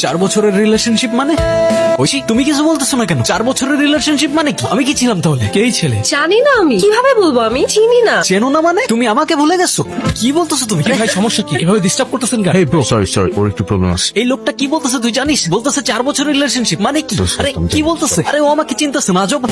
4 বছরের রিলেশনশিপ মানে? ঐশী, তুমি কিছু বলতেছো না কেন? 4 বছরের রিলেশনশিপ মানে কি? আমি কি ছিলাম তাহলে? কেই ছেলে? জানি না, আমি কিভাবে বলবো? আমি চিনি না। চেনো না মানে? তুমি আমাকে ভুলে গেছো? কি বলতেছো তুমি? ভাই সমস্যা কি? এভাবে ডিস্টার্ব করতেছেন কেন? Hey bro, sorry, ওর একটু প্রবলেম আছে। এই লোকটা কি বলতেছে তুই জানিস? বলতেছে 4 বছরের রিলেশনশিপ মানে কি? আরে কি বলতেছে? আরে ও আমাকে চিন্তাছে না আজব।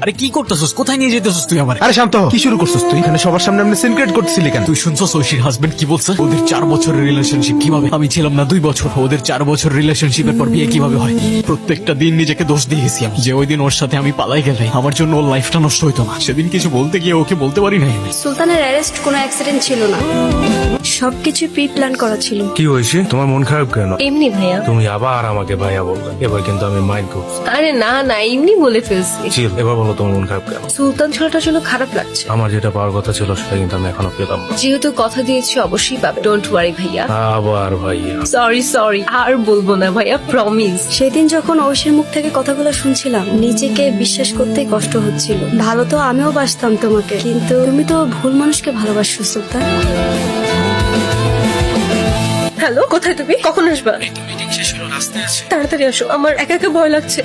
আরে কি করতেছস? কোথায় নিয়ে যেতেছস তুই আমার? আরে শান্ত হ। কি শুরু করছিস তুই? এখানে সবার সামনে আপনি সিনক্রেট করতেছিলি কেন? তুই শুনছস ঐশীর হাজবেন্ড কি বলছে? ওদের 4 বছরের রিলেশনশিপ কিভাবে? আমি ছিলাম না 2 বছর, ওদের 4 বছর রিলেশনশিপের পর বিয়ে কিভাবে হয়? প্রত্যেকটা দিন নিজেকে দোষ দিয়েছি আমি, যে ওই দিন ওর সাথে আমি পালাই গেলে আমার জন্য ওর লাইফটা নষ্ট হইতো না। সেদিন কিছু বলতে গিয়ে ওকে বলতে পারি নাই আমি। সুলতানের অ্যারেস্ট কোনো অ্যাক্সিডেন্ট ছিল না, সবকিছু প্রি প্ল্যান করা ছিল। কি হয়েছে? তোমার মন খারাপ কেন? এমনি ভাইয়া। তুমি আবার আমাকে ভাইয়া বললে, এবার কিন্তু আমি মাইন্ড করছি। আরে না না, এমনি বলে ফেলছি। চিল, এবার বলো তোমার মন খারাপ কেন? সুলতান ছেলেটার জন্য খারাপ লাগছে। আমার যেটা পাওয়ার কথা ছিল সেটা কিন্তু আমি এখনো পেলাম না। যেহেতু কথা দিয়েছি অবশ্যই পাবে, ডোন্ট ওয়ারি ভাইয়া। আবার ভাইয়া? সরি আর বলবো না ভাইয়া, প্রমিস। সেদিন যখন ঐশীর মুখ থেকে কথাগুলো শুনছিলাম, নিজেকে বিশ্বাস করতেই কষ্ট হচ্ছিল। ভালো তো আমিও বাসতাম তোমাকে, কিন্তু তুমি তো ভুল মানুষকে ভালোবাসছো সুলতান। হ্যালো, কোথায় তুমি? কখন আসবা? তাড়াতাড়ি আসো, আমার একা একা ভয় লাগছে।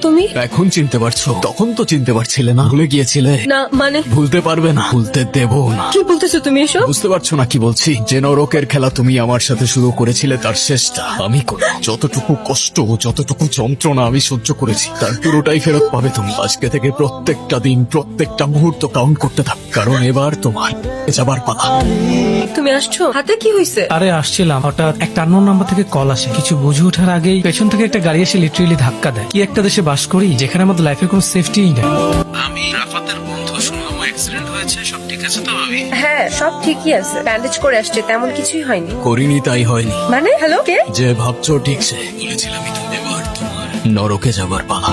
তুমি? এখন চিনতে পারছো? তখন তো চিনতে পারছিলে না, ভুলে গিয়েছিলে। না মানে ভুলতে পারবে না, ভুলতে দেব না। কি বলতেছো তুমি? এসো। বুঝতে পারছো না কি বলছি? যে নরকের খেলা তুমি আমার সাথে শুরু করেছিলে, তার শেষটা আমি করব। যতটুকু কষ্ট, যতটুকু যন্ত্রণা আমি সহ্য করেছি, তার পুরোটাই ফেরত পাবে তুমি। আজকে থেকে প্রত্যেকটা দিন, প্রত্যেকটা মুহূর্ত কাউন্ট করতে থাক, কারণ এবার তোমার যাবার পালা। তুমি আসছো? হাতে কি হয়েছে? আরে আসছিলাম, হঠাৎ একটা আননোন নাম্বার থেকে কল আসে। কিছু বুঝে ওঠার আগেই পেছন থেকে একটা গাড়ি এসে লিটারেলি ধাক্কা দেয়। কি একটা দেশে বাস করি যেখানে আমাদের লাইফের কোনো সেফটিই নেই। আমি রাফাতের বন্ধু, শুনলাম অ্যাক্সিডেন্ট হয়েছে, সব ঠিক আছে তো? ভাবি হ্যাঁ, সব ঠিকই আছে, ব্যান্ডেজ করে আসছে, তেমন কিছুই হয়নি। করিনি তাই হয়নি। মানে হ্যালো, কে? যে ভাবছো ঠিক সে। বলেছিলামই তো, এবার তোমার নরকে যাবার পালা।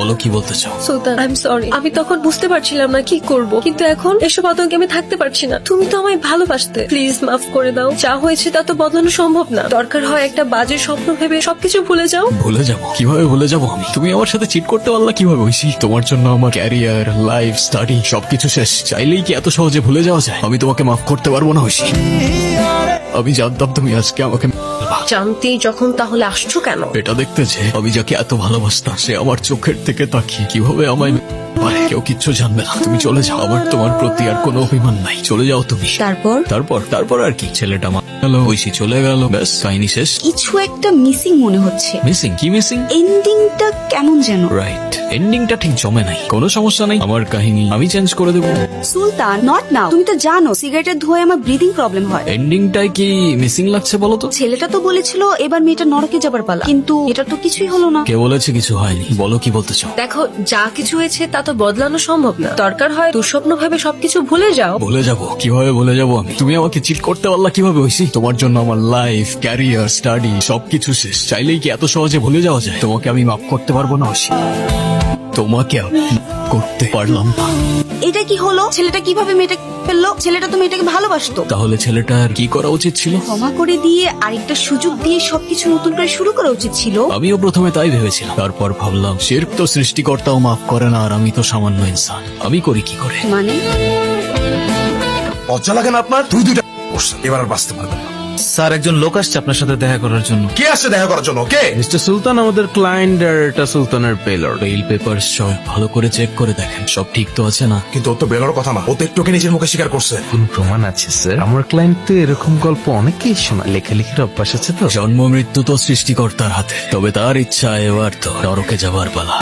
বলো কি বলতে চাও? সুলতান, আই এম সরি। আমি তখন বুঝতে পারছিলাম না কি করব, কিন্তু এখন এসব আতঙ্কে আমি থাকতে পারছি না। তুমি তো আমায় ভালোবাসতে, প্লিজ মাফ করে দাও। যা হয়েছে তা তো বদলানো সম্ভব না। দরকার হয় একটা বাজে স্বপ্ন ভেবে সবকিছু ভুলে যাও। ভুলে যাবো? কিভাবে ভুলে যাবো আমি? তুমি আমার সাথে চিট করতে পারলা কিভাবে ঐশী? তোমার জন্য আমার ক্যারিয়ার, লাইফ, স্টাডি সবকিছু শেষ। চাইলেই কি এত সহজে ভুলে যাওয়া যায়? আমি তোমাকে মাফ করতে পারবো না ঐশী। আমি জানতাম তুমি আজকে আমাকে জানতেই যখন তাহলে আসছো কেন? এটা দেখতে যে আমি যাকে এত ভালোবাসতাম, সে আমার চোখের থেকে তাকিয়ে কিভাবে আমায় পারে। কেউ কিচ্ছু জানবে না, তুমি চলে যাও। আমার তোমার প্রতি আর কোনো অভিমান নাই, চলে যাও তুমি। তারপর তারপর আর কি? ছেলেটা মারা গেল, ঐশী চলে গেল, ব্যাস কাহিনী শেষ। কিছু একটা মিসিং মনে হচ্ছে। মিসিং? কি মিসিং? এন্ডিংটা কেমন যেন। রাইট, এন্ডিংটা ঠিক জমে নাই। কোনো সমস্যা নাই, আমার কাহিনী আমি চেঞ্জ করে দেবো। সুলতান, নট নাও। তুমি তো জানো সিগারেটের ধোঁয়ায় আমার ব্রিদিং প্রবলেম হয়। এন্ডিংটাই কি মিসিং লাগছে বলো তো? ছেলেটা তো বলেছিল এবার মেয়েটা নরকে যাবার পালা, কিন্তু এটা তো কিছুই হলো না। কে বলেছে কিছু হয়নি? বলো কি বলতে চাও? দেখো, যা কিছু হয়েছে তা তো বদলানো সম্ভব না। দরকার হয় দুঃস্বপ্ন ভেবে সবকিছু ভুলে যাও। ভুলে যাবো? কিভাবে ভুলে যাবো আমি? তুমি আমাকে চিট করতে পারলা কিভাবে ঐশী? তোমার জন্য আমার লাইফ, ক্যারিয়ার, স্টাডি সবকিছু শেষ। চাইলেই কি এত সহজে ভুলে যাওয়া যায়? তোমাকে আমি মাফ করতে পারবো না ঐশী, তোমাকে আমি করতে পারলাম না। এটা কি হলো? ছেলেটা কিভাবে মেয়েটা ফেললো? ছেলেটা তো মেয়েটাকে ভালোবাসতো। তাহলে ছেলেটার কি করা উচিত ছিল? ক্ষমা করে দিয়ে আরেকটা সুযোগ দিয়ে সবকিছু নতুন করে শুরু করা উচিত ছিল। আমিও প্রথমে তাই ভেবেছিলাম, তারপর ভাবলাম শিরক তো সৃষ্টিকর্তাও মাফ করে না, আর আমি তো সামান্য ইনসান, আমি করি কি করে? মানে লজ্জা লাগে না আপনার? দুইটা করছেন, এবার আর বাঁচতে পারবেন না। স্যার, একজন লোক আসছে আপনার সাথে দেখা করার জন্য। কে আসছে দেখা করার জন্য? কে? মিস্টার সুলতান আমাদের ক্লায়েন্ট, আর এটা সুলতানের পেলর। বেইল পেপার সব ভালো করে চেক করে দেখেন, সব ঠিক তো আছে না? কিন্তু ও তো বেলার কথা না, ও তো একটুকে নিজের মুখে স্বীকার করছে। কোন প্রমাণ আছে স্যার? আমার ক্লায়েন্ট তো এরকম গল্প অনেকেই শোনায়, লেখালেখির অভ্যাস আছে তো। জন্ম মৃত্যু তো সৃষ্টিকর্তার হাতে, তবে তার ইচ্ছা এবার তো নরকে যাবার পালা।